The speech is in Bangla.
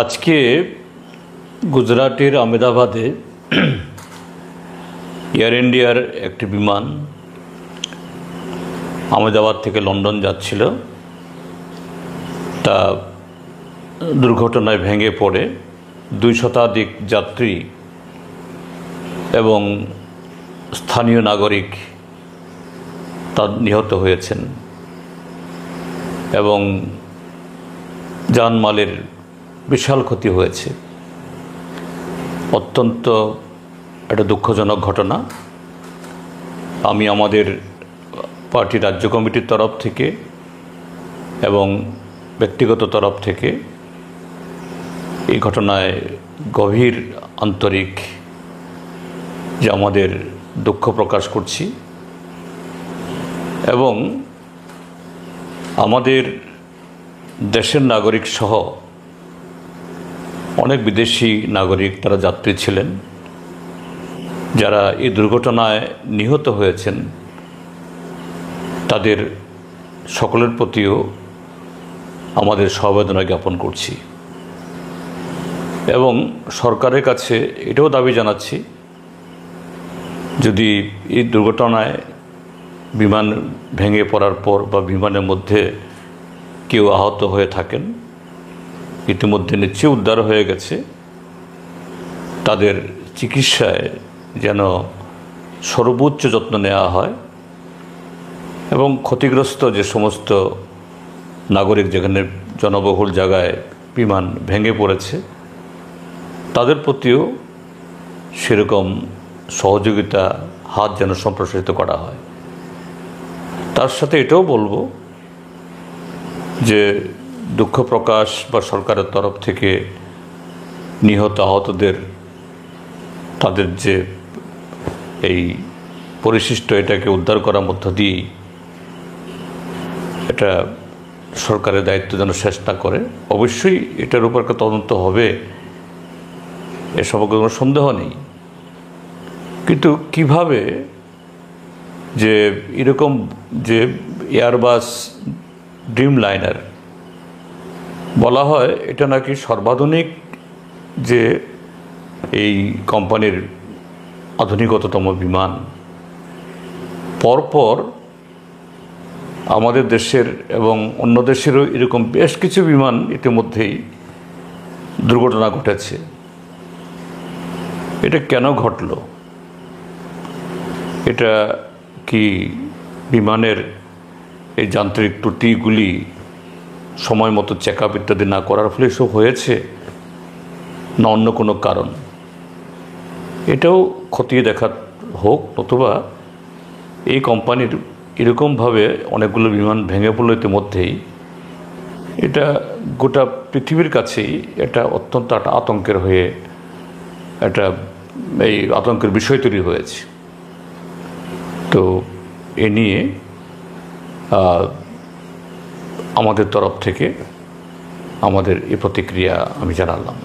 আজকে গুজরাটের আহমেদাবাদে এয়ার ইন্ডিয়ার একটি বিমান আহমেদাবাদ থেকে লন্ডন যাচ্ছিল। তা দুর্ঘটনায় ভেঙে পড়ে 2 শতাধিক যাত্রী এবং স্থানীয় নাগরিক তার নিহত হয়েছেন এবং জানমালের বিশাল ক্ষতি হয়েছে। অত্যন্ত একটা দুঃখজনক ঘটনা। আমি আমাদের পার্টি রাজ্য কমিটির তরফ থেকে এবং ব্যক্তিগত তরফ থেকে এই ঘটনায় গভীর আন্তরিক যে আমাদের দুঃখ প্রকাশ করছি এবং আমাদের দেশের নাগরিক সহ অনেক বিদেশি নাগরিক তারা যাত্রী ছিলেন যারা এই দুর্ঘটনায় নিহত হয়েছেন, তাদের সকলের প্রতিও আমাদের সমবেদনা জ্ঞাপন করছি এবং সরকারের কাছে এটাও দাবি জানাচ্ছি, যদি এই দুর্ঘটনায় বিমান ভেঙে পড়ার পর বা বিমানের মধ্যে কেউ আহত হয়ে থাকেন, ইতিমধ্যে নিশ্চয়ই উদ্ধার হয়ে গেছে, তাদের চিকিৎসায় যেন সর্বোচ্চ যত্ন নেওয়া হয় এবং ক্ষতিগ্রস্ত যে সমস্ত নাগরিক যেখানে জনবহুল জায়গায় বিমান ভেঙে পড়েছে তাদের প্রতিও সেরকম সহযোগিতা হাত যেন সম্প্রসারিত করা হয়। তার সাথে এটাও বলবো যে দুঃখ প্রকাশ বা সরকারের তরফ থেকে নিহত আহতদের তাদের যে এই পরিশিষ্ট এটাকে উদ্ধার করার মধ্য দিয়েই এটা সরকারের দায়িত্ব যেন শেষ না করে। অবশ্যই এটার উপর একটা তদন্ত হবে, এ সম্পর্কে কোনো সন্দেহ নেই, কিন্তু কিভাবে যে এরকম যে এয়ারবাস ড্রিম লাইনার বলা হয়, এটা নাকি সর্বাধুনিক যে এই কোম্পানির আধুনিকতম বিমান, পরপর আমাদের দেশের এবং অন্য দেশেরও এরকম বেশ কিছু বিমান ইতিমধ্যেই দুর্ঘটনা ঘটেছে। এটা কেন ঘটল? এটা কি বিমানের এই যান্ত্রিক ত্রুটিগুলি সময় মতো চেক আপ ইত্যাদি না করার ফলে এসব হয়েছে, না অন্য কোনো কারণ? এটাও খতিয়ে দেখা হোক, নতুবা এই কোম্পানির এরকমভাবে অনেকগুলো বিমান ভেঙে পড়ল ইতিমধ্যেই, এটা গোটা পৃথিবীর কাছেই এটা অত্যন্ত একটা আতঙ্কের হয়ে একটা এই আতঙ্কের বিষয় তৈরি হয়েছে। তো এ নিয়ে আমাদের তরফ থেকে আমাদের এই প্রতিক্রিয়া আমি জানালাম।